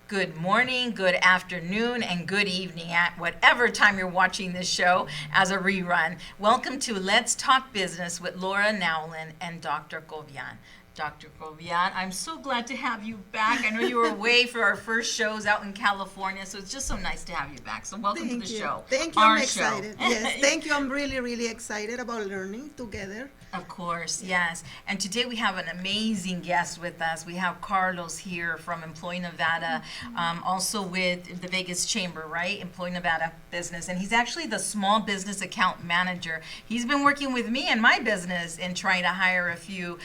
good morning, good afternoon, and good evening at whatever time you're watching this show as a rerun. Welcome to Let's Talk Business with Laura Nowlin and Dr. Govian. Dr. Govian, I'm so glad to have you back. I know you were away for our first shows out in California, so it's just so nice to have you back. So welcome to the show. Thank you. Our I'm excited. show. Yes, thank you. I'm really, really excited about learning together. Of course, yes. And today we have an amazing guest with us. We have Carlos here from Employ Nevada, also with the Vegas Chamber, right? Employ Nevada Business. And he's actually the small business account manager. He's been working with me and my business in trying to hire a few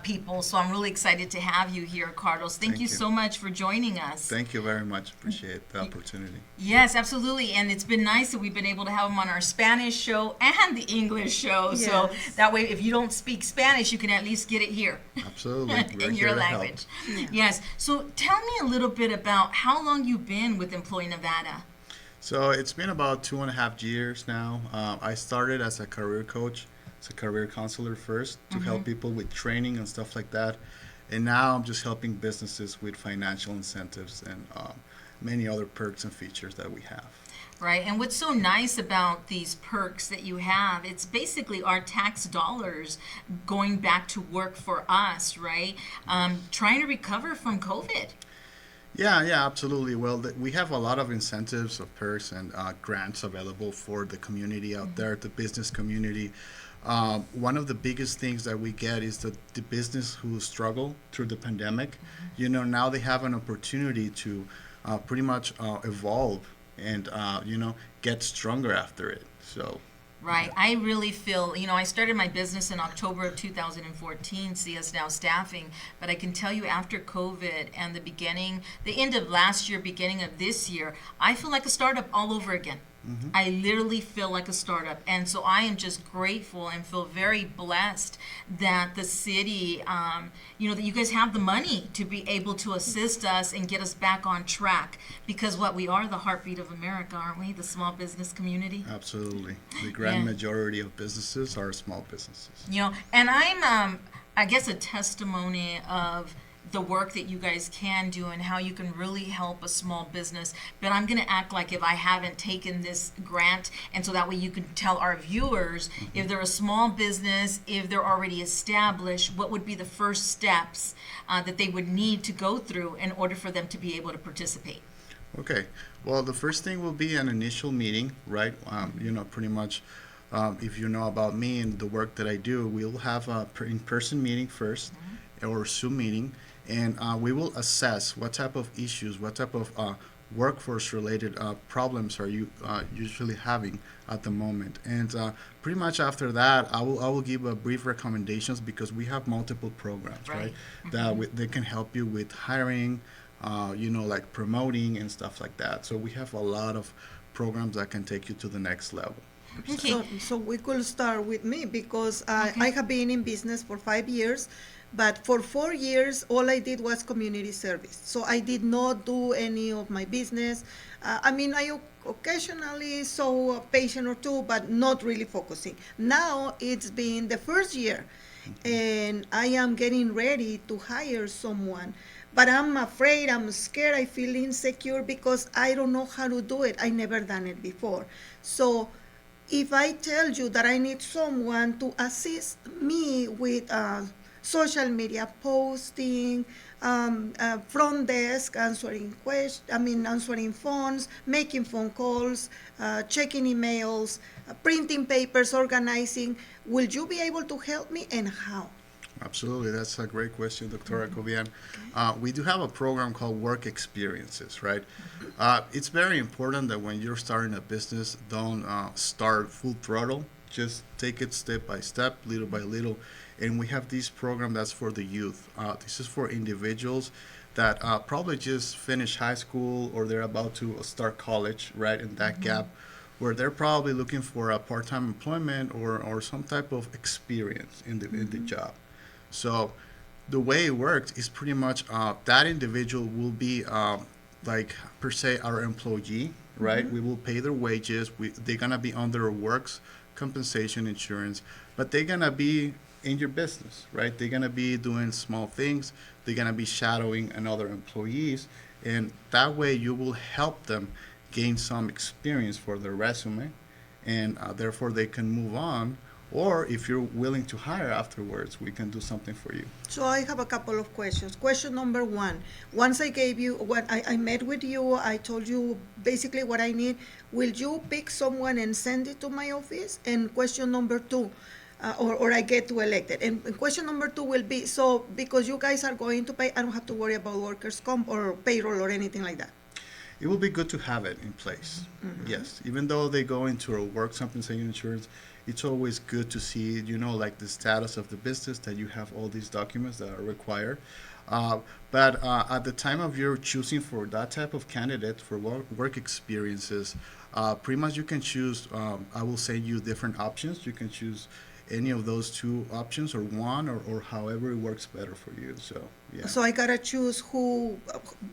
people. So I'm really excited to have you here, Carlos. Thank you so much for joining us. Thank you very much. Appreciate the opportunity. Yes, absolutely. And it's been nice that we've been able to have him on our Spanish show and the English show. Yes. So that way, if you don't speak Spanish, you can at least get it here. Absolutely. In your language. Yes. So tell me a little bit about how long you've been with Employ Nevada. So it's been about 2.5 years now. I started as a career coach, as a career counselor first to help people with training and stuff like that. And now I'm just helping businesses with financial incentives and many other perks and features that we have. Right. And what's so nice about these perks that you have, it's basically our tax dollars going back to work for us, right? Trying to recover from COVID. Yeah, absolutely. Well, we have a lot of incentives of perks and grants available for the community out there, the business community. One of the biggest things that we get is that the business who struggle through the pandemic, now they have an opportunity to pretty much evolve and get stronger after it. So Right. I really feel, I started my business in October of 2014, CS Now Staffing, but I can tell you after COVID and the end of last year, beginning of this year, I feel like a startup all over again. I literally feel like a startup. And so I am just grateful and feel very blessed that the city, that you guys have the money to be able to assist us and get us back on track. Because we are the heartbeat of America, aren't we? The small business community. Absolutely. The grand majority of businesses are small businesses. And I'm, I guess, a testimony of the work that you guys can do and how you can really help a small business. But I'm going to act like if I haven't taken this grant, and so that way you can tell our viewers, if they're a small business, if they're already established, what would be the first steps that they would need to go through in order for them to be able to participate? Okay. Well, the first thing will be an initial meeting, right? Pretty much if you know about me and the work that I do, we'll have a in-person meeting first or Zoom meeting. And we will assess what type of issues, what type of workforce-related problems are you usually having at the moment. And pretty much after that, I will give a brief recommendations because we have multiple programs, right? That they can help you with hiring, like promoting and stuff like that. So we have a lot of programs that can take you to the next level. Okay. So we could start with me because I have been in business for 5 years. But for 4 years, all I did was community service. So I did not do any of my business. I occasionally saw a patient or two, but not really focusing. Now it's been the first year, and I am getting ready to hire someone. But I'm afraid, I'm scared, I feel insecure because I don't know how to do it. I never done it before. So if I tell you that I need someone to assist me with social media posting, front desk, answering answering phones, making phone calls, checking emails, printing papers, organizing. Will you be able to help me, and how? Absolutely. That's a great question, Dr. Akobian. We do have a program called Work Experiences, right? It's very important that when you're starting a business, don't start full throttle. Just take it step by step, little by little. And we have this program that's for the youth. This is for individuals that probably just finished high school or they're about to start college, right, in that gap, where they're probably looking for a part-time employment or some type of experience in the job. So the way it works is pretty much that individual will be like per se our employee, right? We will pay their wages. They're gonna be under works compensation insurance, but they're gonna be in your business, right? They're gonna be doing small things. They're gonna be shadowing another employees, And that way you will help them gain some experience for their resume, and therefore they can move on. Or if you're willing to hire afterwards, we can do something for you. So I have a couple of questions. Question number one, once I gave you, when I met with you, I told you basically what I need. Will you pick someone and send it to my office? And question number two, or I get to elect it. And question number two will be, so because you guys are going to pay, I don't have to worry about workers' comp or payroll or anything like that. It will be good to have it in place. Yes, even though they go into a work compensation insurance, it's always good to see, like the status of the business, that you have all these documents that are required. But at the time of your choosing for that type of candidate for work experiences, pretty much you can choose, I will send you different options. You can choose any of those two options, or one, or however it works better for you. So, yeah. So I gotta choose who,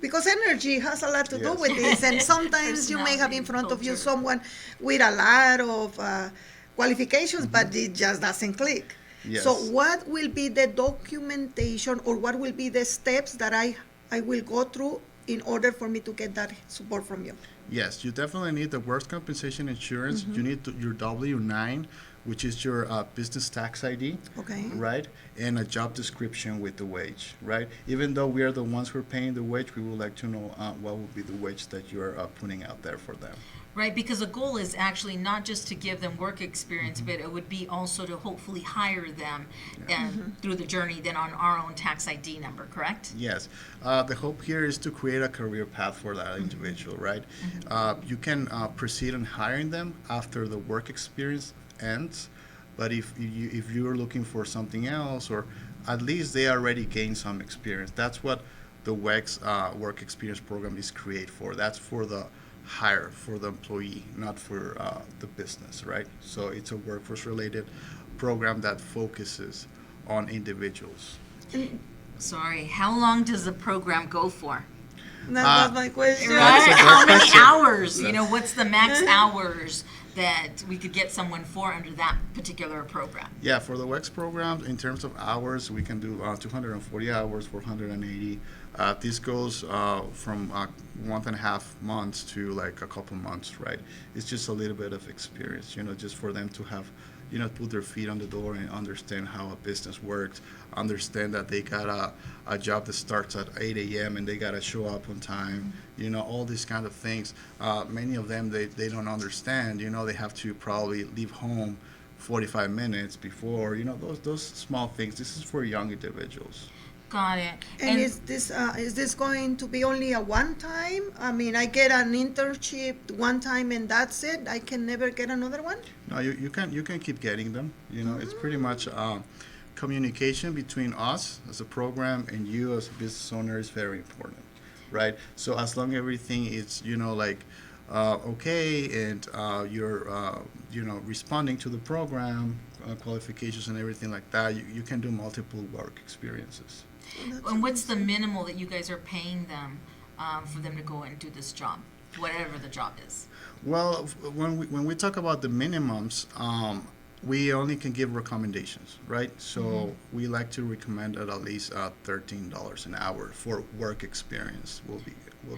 because energy has a lot to do Yes. with this, and sometimes you may have in front of you Culture. someone with a lot of qualifications, but it just doesn't click. Yes. So what will be the documentation, or what will be the steps that I will go through in order for me to get that support from you? Yes, you definitely need the workers' compensation insurance. You need your W-9, which is your business tax ID, Okay. right? And a job description with the wage, right? Even though we are the ones who are paying the wage, we would like to know what would be the wage that you are putting out there for them. Right, because the goal is actually not just to give them work experience, but it would be also to hopefully hire them and through the journey then on our own tax ID number, correct? Yes. The hope here is to create a career path for that individual, right? You can proceed on hiring them after the work experience ends, but if you're looking for something else, or at least they already gained some experience, that's what the WEX work experience program is created for. That's for the hire, for the employee, not for the business, right? So it's a workforce related program that focuses on individuals. Sorry, how long does the program go for? That's my question. That's a Right? great How many question. hours? What's the max hours that we could get someone for under that particular program? Yeah, for the WEX program, in terms of hours, we can do 240 hours, 480. This goes from 1.5 months to like a couple months, right? It's just a little bit of experience, just for them to have, put their feet on the door and understand how a business works, understand that they got a job that starts at 8 a.m. and they got to show up on time, all these kind of things. Many of them, they don't understand, they have to probably leave home 45 minutes before, those small things. This is for young individuals. Got it. And is this going to be only a one time? I mean, I get an internship one time and that's it. I can never get another one. No, you can keep getting them. It's pretty much communication between us as a program and you as a business owner is very important, right? So as long as everything is okay, and you're responding to the program qualifications and everything like that, you can do multiple work experiences. And what's the minimal that you guys are paying them for them to go and do this job, whatever the job is? Well, when we talk about the minimums, we only can give recommendations, right? So we like to recommend at least $13 an hour for work experience will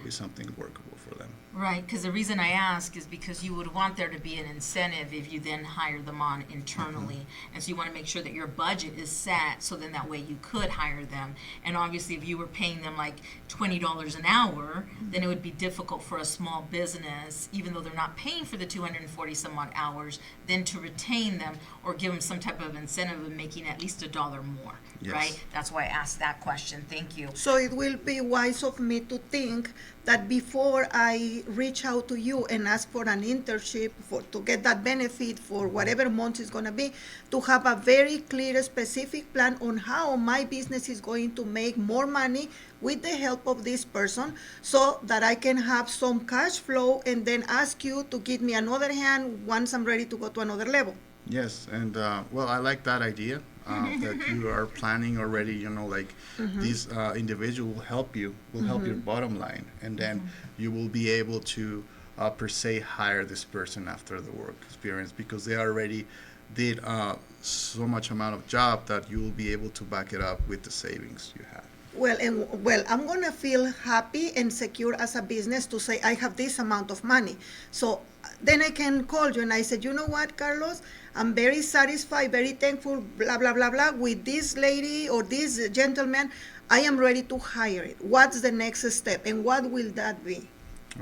be something workable for them. Right, because the reason I ask is because you would want there to be an incentive if you then hire them on internally. And so you want to make sure that your budget is set so then that way you could hire them. And obviously if you were paying them like $20 an hour, then it would be difficult for a small business, even though they're not paying for the 240 some odd hours, then to retain them or give them some type of incentive of making at least $1 more, Yes. right? That's why I asked that question. Thank you. So it will be wise of me to think that before I reach out to you and ask for an internship to get that benefit for whatever month it's going to be, to have a very clear, specific plan on how my business is going to make more money with the help of this person, so that I can have some cash flow and then ask you to give me another hand once I'm ready to go to another level. Yes, and well, I like that idea that you are planning already. This individual will help you, help your bottom line, and then you will be able to per se hire this person after the work experience because they already did so much amount of job that you will be able to back it up with the savings you have. Well, I'm gonna feel happy and secure as a business to say I have this amount of money. So then I can call you and I said, you know what, Carlos, I'm very satisfied, very thankful, blah blah blah blah, with this lady or this gentleman. I am ready to hire it. What's the next step, and what will that be?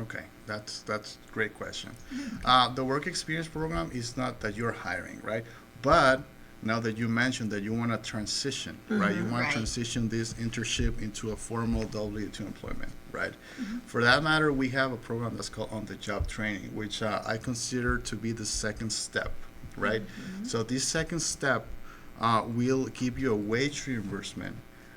Okay, that's a great question. The work experience program is not that you're hiring, right? But now that you mentioned that you want to transition, right? You want Right. to transition this internship into a formal W-2 employment, right? For that matter, we have a program that's called on-the-job training, which I consider to be the second step, right? So this second step will give you a wage reimbursement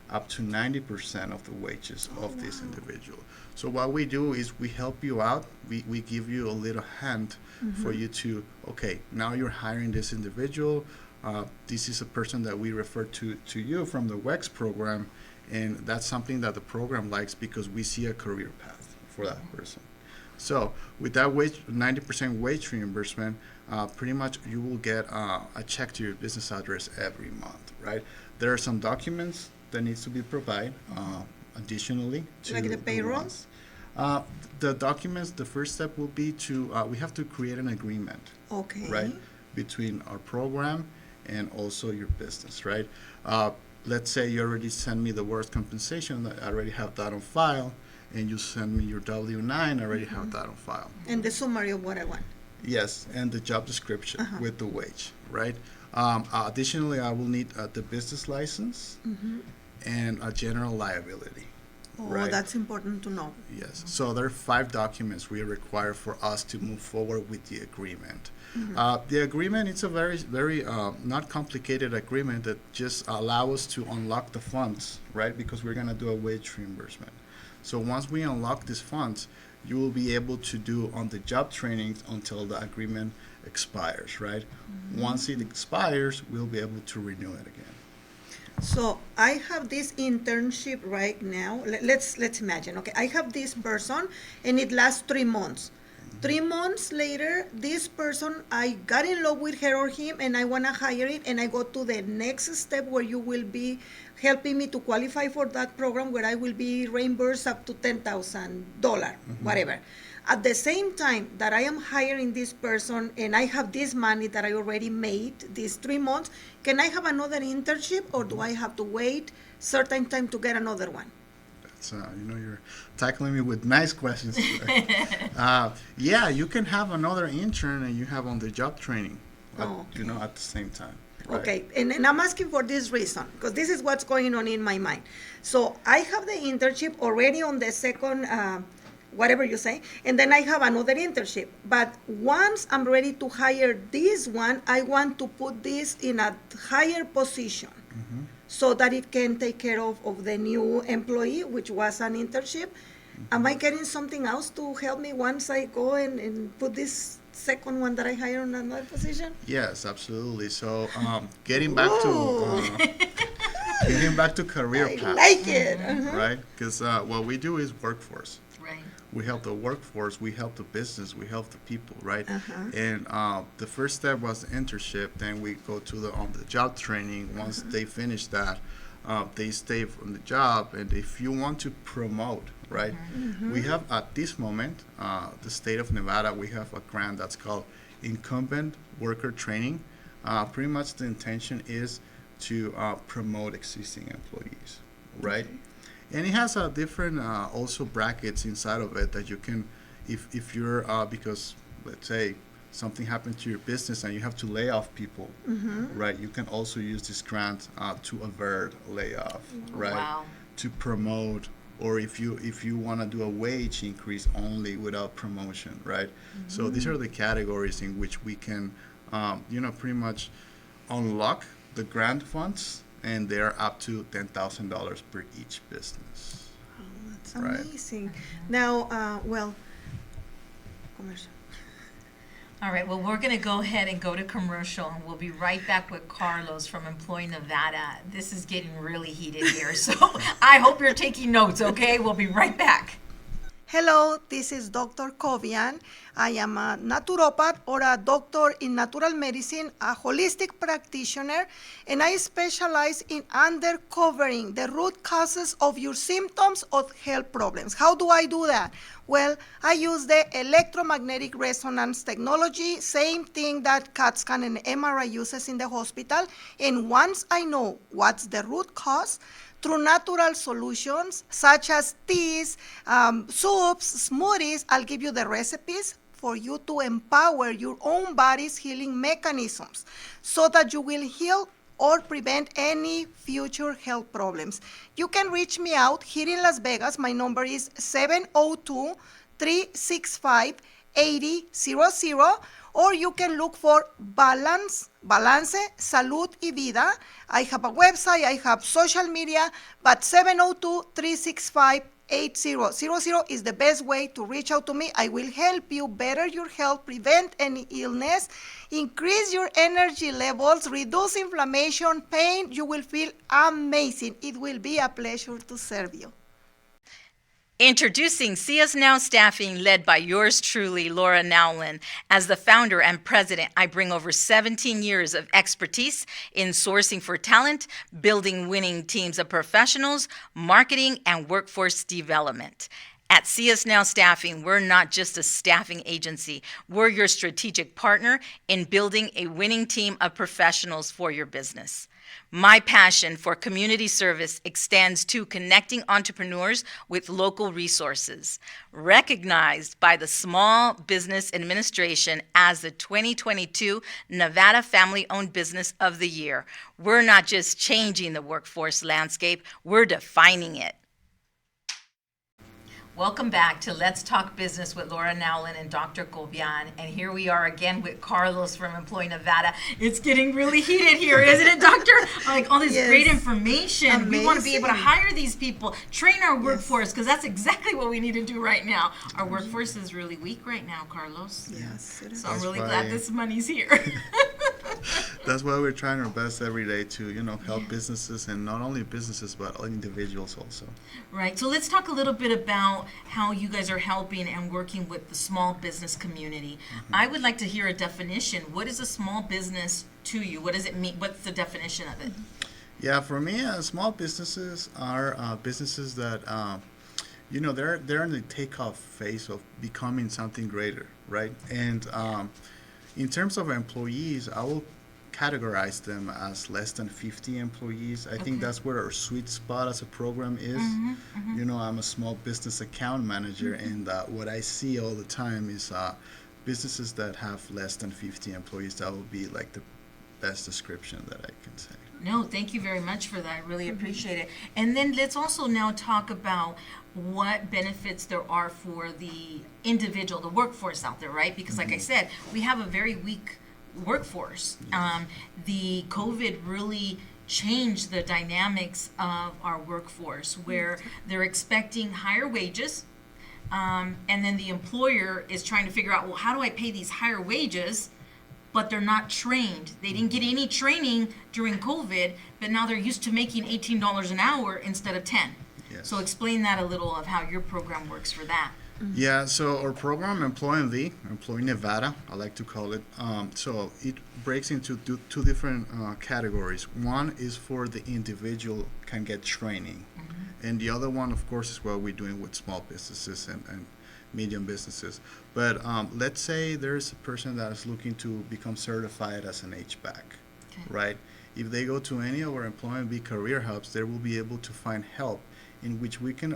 up to 90% of the wages of this individual. So what we do is we help you out. We give you a little hand for you to, okay, now you're hiring this individual. This is a person that we refer to you from the WEX program, and that's something that the program likes because we see a career path for that person. So with that 90% wage reimbursement, pretty much you will get a check to your business address every month, right? There are some documents that needs to be provided additionally to Like the payroll? ones. The documents, the first step will be to, we have to create an agreement, Okay. right, between our program and also your business, right? Let's say you already send me the worst compensation, I already have that on file, and you send me your W-9, I already have that on file. And the summary of what I want. Yes, and the job description with the wage, right? Additionally, I will need the business license and a general liability. Oh, Right. that's important to know. Yes. So there are 5 documents we require for us to move forward with the agreement. The agreement, it's a very not complicated agreement that just allow us to unlock the funds, right? Because we're going to do a wage reimbursement. So once we unlock these funds, you will be able to do on-the-job trainings until the agreement expires, right? Once it expires, we'll be able to renew it again. So I have this internship right now. Let's imagine. Okay, I have this person, and it lasts 3 months. 3 months later, this person, I got in love with her or him, and I want to hire it, and I go to the next step where you will be helping me to qualify for that program, where I will be reimbursed up to $10,000, whatever. At the same time that I am hiring this person and I have this money that I already made these 3 months, can I have another internship, or do I have to wait certain time to get another one? That's, you're tackling me with nice questions today. Yeah, you can have another intern and you have on-the-job training, Oh, at the same time. Right? Okay, and I'm asking for this reason, because this is what's going on in my mind. So I have the internship already on the second, whatever you say, and then I have another internship. But once I'm ready to hire this one, I want to put this in a higher position so that it can take care of the new employee, which was an internship. Am I getting something else to help me once I go and put this second one that I hire on another position? Yes, absolutely. So getting back to career I path, like it. right? Because what we do is workforce. Right. We help the workforce, we help the business, we help the people, right? And the first step was the internship. Then we go to the on-the-job training. Once they finish that, they stay on the job. And if you want to promote, right? We have at this moment, the state of Nevada, we have a grant that's called Incumbent Worker Training. Pretty much the intention is to promote existing employees, right? And it has a different also brackets inside of it that you can, if you're, because let's say something happened to your business and you have to lay off people, right? You can also use this grant to avert layoff, right? Wow. To promote, or if you want to do a wage increase only without promotion, right? So these are the categories in which we can, pretty much unlock the grant funds, and they're up to $10,000 per each business. Oh, that's Right. amazing. Now, commercial. All right, well, we're going to go ahead and go to commercial, and we'll be right back with Carlos from Employ Nevada. This is getting really heated here, so I hope you're taking notes, okay? We'll be right back. Hello, this is Dr. Kovian. I am a naturopath or a doctor in natural medicine, a holistic practitioner, and I specialize in uncovering the root causes of your symptoms of health problems. How do I do that? Well, I use the electromagnetic resonance technology, same thing that CAT scan and MRI uses in the hospital. And once I know what's the root cause, through natural solutions such as teas, soups, smoothies, I'll give you the recipes for you to empower your own body's healing mechanisms so that you will heal or prevent any future health problems. You can reach me out here in Las Vegas. My number is 702-365-8000, or you can look for Balance, Salud y Vida. I have a website, I have social media, but 702-365-8000 is the best way to reach out to me. I will help you better your health, prevent any illness, increase your energy levels, reduce inflammation, pain. You will feel amazing. It will be a pleasure to serve you. Introducing See Us Now Staffing, led by yours truly, Laura Nowlin. As the founder and president, I bring over 17 years of expertise in sourcing for talent, building winning teams of professionals, marketing, and workforce development. At See Us Now Staffing, we're not just a staffing agency. We're your strategic partner in building a winning team of professionals for your business. My passion for community service extends to connecting entrepreneurs with local resources. Recognized by the Small Business Administration as the 2022 Nevada Family-Owned Business of the Year, we're not just changing the workforce landscape, we're defining it. Welcome back to Let's Talk Business with Laura Nowlin and Dr. Cobian. And here we are again with Carlos from Employ Nevada. It's getting really heated here, isn't it, Doctor? Like all this great information. Amazing. We want to be able to hire these people, train our workforce, because that's exactly what we need to do right now. Our workforce is really weak right now, Carlos. Yes, it is. So I'm really glad this money's here. That's why we're trying our best every day to, help businesses, and not only businesses, but individuals also. Right. So let's talk a little bit about how you guys are helping and working with the small business community. Mm-hmm. I would like to hear a definition. What is a small business to you? What does it mean? What's the definition of it? Yeah, for me, small businesses are businesses that, they're in the takeoff phase of becoming something greater, right? And in terms of employees, I will categorize them as less than 50 employees. I think that's where our sweet spot as a program is. Mm-hmm, mm-hmm. I'm a small business account manager, mm-hmm. and what I see all the time is businesses that have less than 50 employees. That would be like the best description that I can say. No, thank you very much for that. I really appreciate it. And then let's also now talk about what benefits there are for the individual, the workforce out there, right? Because like I said, we have a very weak workforce. The COVID really changed the dynamics of our workforce, where they're expecting higher wages, and then the employer is trying to figure out, well, how do I pay these higher wages? But they're not trained. They didn't get any training during COVID, but now they're used to making $18 an hour instead of 10. Yes. So explain that a little of how your program works for that. Yeah, so our program, Employ Nevada, I like to call it. So it breaks into two different categories. One is for the individual can get training. Mm-hmm. And the other one, of course, is what we're doing with small businesses and medium businesses. But let's say there's a person that is looking to become certified as an HVAC, right? If they go to any of our Employment career hubs, they will be able to find help in which we can,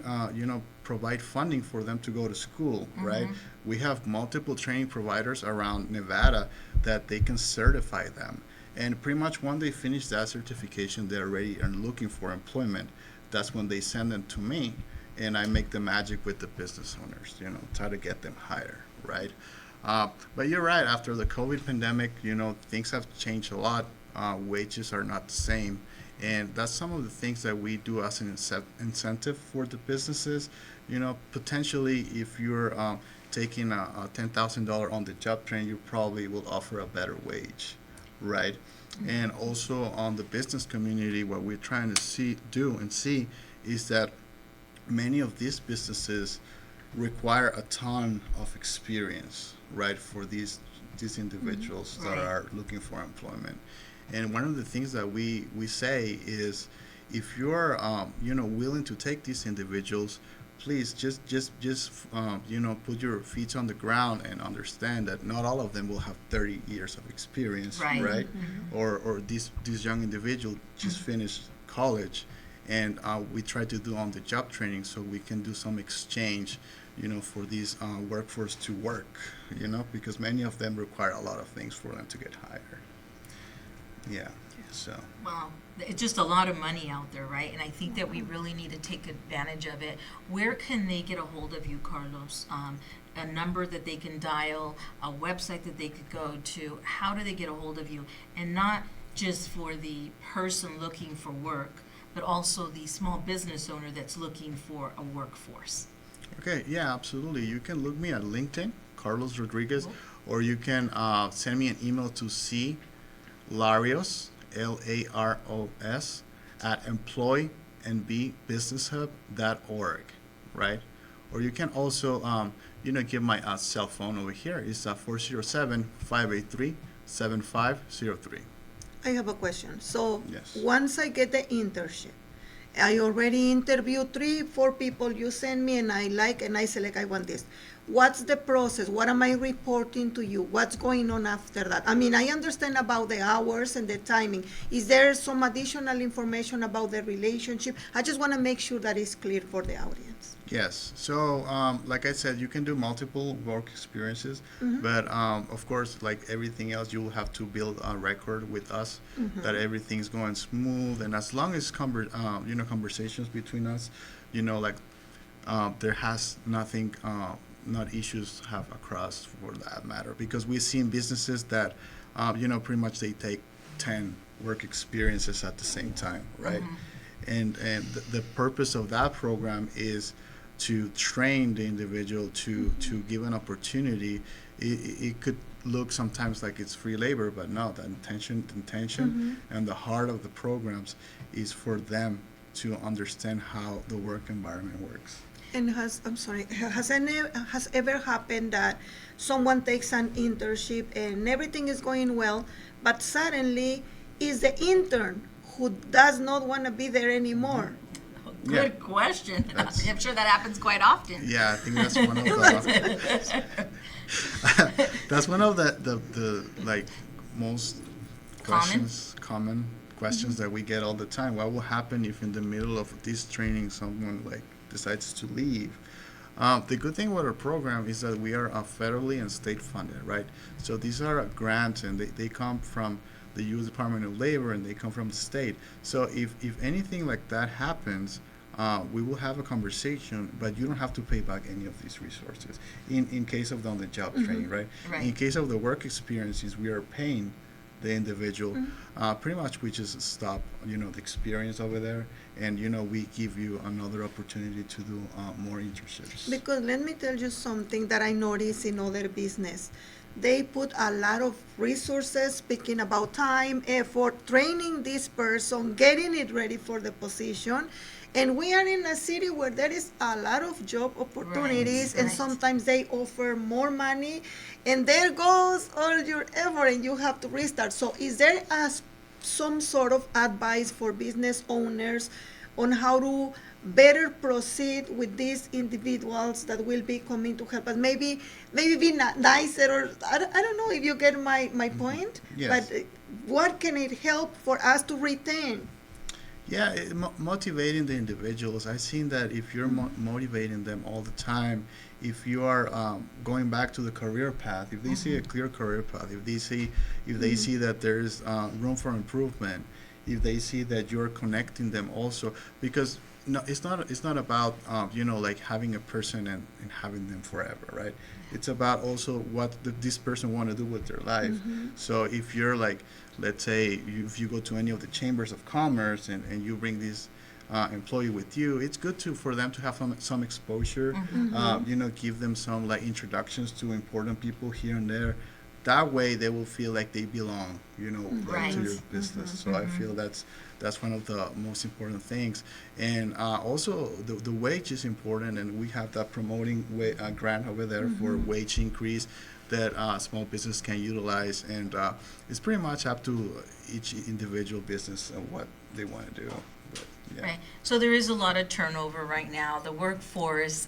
provide funding for them to go to school, mm-hmm. right? We have multiple training providers around Nevada that they can certify them. And pretty much when they finish that certification, they're ready and looking for employment. That's when they send them to me, and I make the magic with the business owners, try to get them higher, right? But you're right, after the COVID pandemic, things have changed a lot. Wages are not the same. And that's some of the things that we do as an incentive for the businesses. Potentially, if you're taking a $10,000 on the job training, you probably will offer a better wage, right? Mm-hmm. And also on the business community, what we're trying to see is that many of these businesses require a ton of experience, right, for these individuals that Right. are looking for employment. And one of the things that we say is, if you're willing to take these individuals, please just put your feet on the ground and understand that not all of them will have 30 years of experience, Right. right? Or this young individual just finished college, and we try to do on the job training so we can do some exchange, for these workforce to work, because many of them require a lot of things for them to get hired. Yeah. So. Well, it's just a lot of money out there, right? And I think that we really need to take advantage of it. Where can they get a hold of you, Carlos? A number that they can dial, a website that they could go to. How do they get a hold of you? And not just for the person looking for work, but also the small business owner that's looking for a workforce. Okay, yeah, absolutely. You can look me at LinkedIn, Carlos Rodriguez, or you can send me an email to Larios, Laros, at employnbbusinesshub.org, right? Or you can also, give my cell phone over here. It's 407-583-7503. I have a question. So Yes. once I get the internship, I already interviewed 3, 4 people you send me, and I select, I want this. What's the process? What am I reporting to you? What's going on after that? I mean, I understand about the hours and the timing. Is there some additional information about the relationship? I just want to make sure that it's clear for the audience. Yes. So, like I said, you can do multiple work experiences, but of course, like everything else, you will have to build a record with us that everything's going smooth, and as long as conversations between us, there has nothing. Not issues have across for that matter, because we've seen businesses that pretty much they take 10 work experiences at the same time, right? And the purpose of that program is to train the individual to give an opportunity. It could look sometimes like it's free labor, but no, the intention and the heart of the programs is for them to understand how the work environment works. And has ever happened that someone takes an internship and everything is going well, but suddenly is the intern who does not want to be there anymore? Good question. I'm sure that happens quite often. Yeah, I think that's one of the that's one of the like most common questions that we get all the time. What will happen if in the middle of this training someone like decides to leave? The good thing with our program is that we are federally and state funded, right? So these are grants, and they come from the U.S. Department of Labor, and they come from the state. So if anything like that happens, we will have a conversation, but you don't have to pay back any of these resources in case of the on-the-job training, right? In case of the work experiences, we are paying the individual. Pretty much we just stop, the experience over there, and, we give you another opportunity to do more internships. Because let me tell you something that I notice in other business. They put a lot of resources, speaking about time, effort, training this person, getting it ready for the position. And we are in a city where there is a lot of job opportunities, and sometimes they offer more money, and there goes all your effort, and you have to restart. So is there some sort of advice for business owners on how to better proceed with these individuals that will be coming to help us? Maybe be nicer, or I don't know if you get my point. Yes. But what can it help for us to retain? Yeah, motivating the individuals. I've seen that if you're motivating them all the time, if you are going back to the career path, if they see a clear career path, if they see that there's room for improvement, if they see that you're connecting them also, because no, it's not about like having a person and having them forever, right? It's about also what this person want to do with their life. So if you're like, let's say if you go to any of the chambers of commerce and you bring this employee with you, it's good for them to have some exposure. Give them some like introductions to important people here and there. That way they will feel like they belong, like, to your business. So I feel that's one of the most important things. And also the wage is important, and we have that promoting grant over there for wage increase. that small business can utilize, and it's pretty much up to each individual business and what they want to do. But, yeah. Right. So there is a lot of turnover right now. The workforce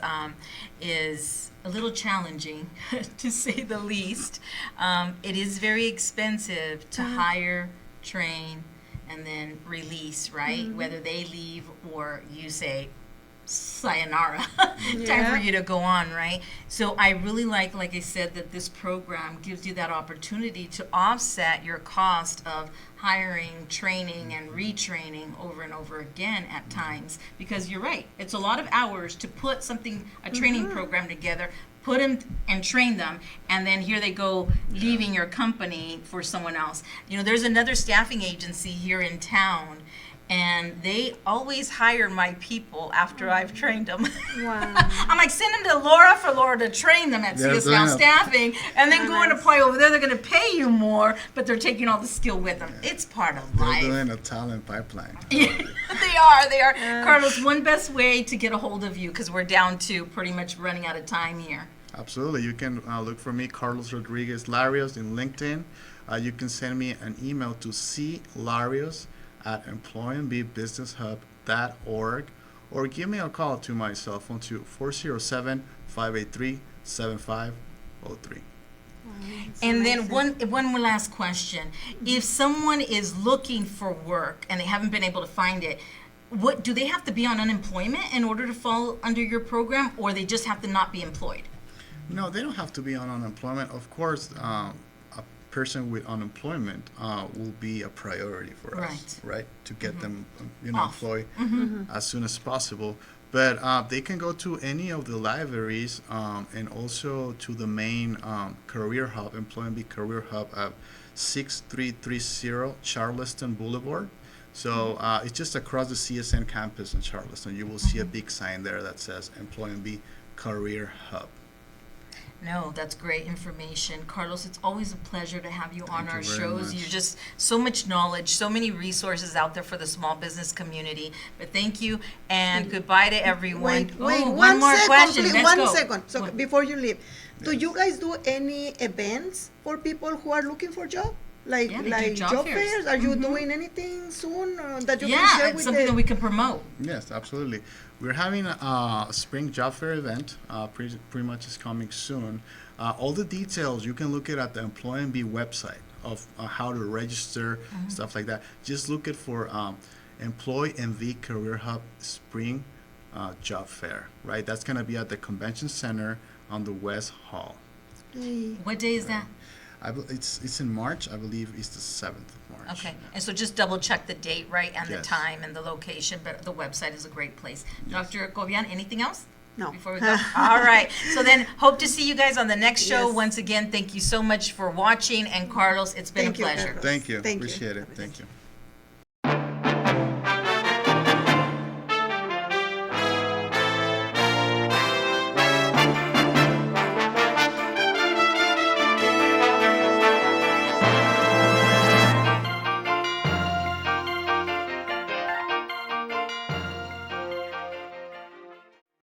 is a little challenging, to say the least. It is very expensive to hire, train, and then release, right? Whether they leave or you say, sayonara, time for you to go on, right? So I really like I said, that this program gives you that opportunity to offset your cost of hiring, training, and retraining over and over again at times, because you're right, it's a lot of hours to put a training program together, put them and train them, and then here they go leaving your company for someone else. There's another staffing agency here in town, and they always hire my people after I've trained them. Wow. I'm like, send them to Laura for Laura to train them at CS Now Staffing, and then go and apply over there. They're going to pay you more, but they're taking all the skill with them. It's part of life. They're doing a talent pipeline. Yeah, they are. Carlos, one best way to get a hold of you, because we're down to pretty much running out of time here. Absolutely. You can look for me, Carlos Rodriguez Larios, in LinkedIn. You can send me an email to clarios@employandbebusinesshub.org, or give me a call to my cell phone to 407-583-7503. And then one last question. If someone is looking for work and they haven't been able to find it, what do they have to be on unemployment in order to fall under your program, or they just have to not be employed? No, they don't have to be on unemployment. Of course, a person with unemployment will be a priority for us, right? To get them, employed as soon as possible. But they can go to any of the libraries and also to the main career hub, Employment Career Hub at 6330 Charleston Boulevard. So it's just across the CSN campus in Charleston. You will see a big sign there that says Employment Career Hub. No, that's great information. Carlos, it's always a pleasure to have you on Thank our you very shows. much. You're just so much knowledge, so many resources out there for the small business community. But thank you, and goodbye to everyone. Wait, Oh, one more second, question. please, Let's go. 1 second. So What? before you leave, do you guys do any events for people who are looking for job? Like Yeah, they do job fairs. Are you doing anything soon that you can Yeah, share it's with something that we can promote. Yes, absolutely. We're having a spring job fair event. Pretty much is coming soon. All the details you can look at the Employ MB website of how to register, stuff like that. Just look it for Employ MV Career Hub Spring Job Fair. Right, that's gonna be at the Convention Center on the West Hall. Hey. What day is that? It's in March. I believe it's the 7th of March. Okay, and so just double check the date, right, and the Yes. time and the location, but the website is a great place. Dr. Cobian, anything else? No. Before we go? All right, so then hope to see you guys on the next show. Yes. Once again, thank you so much for watching, and Carlos, it's been Thank a you, pleasure. Carlos. Thank you. Thank you. Appreciate it. Thank you.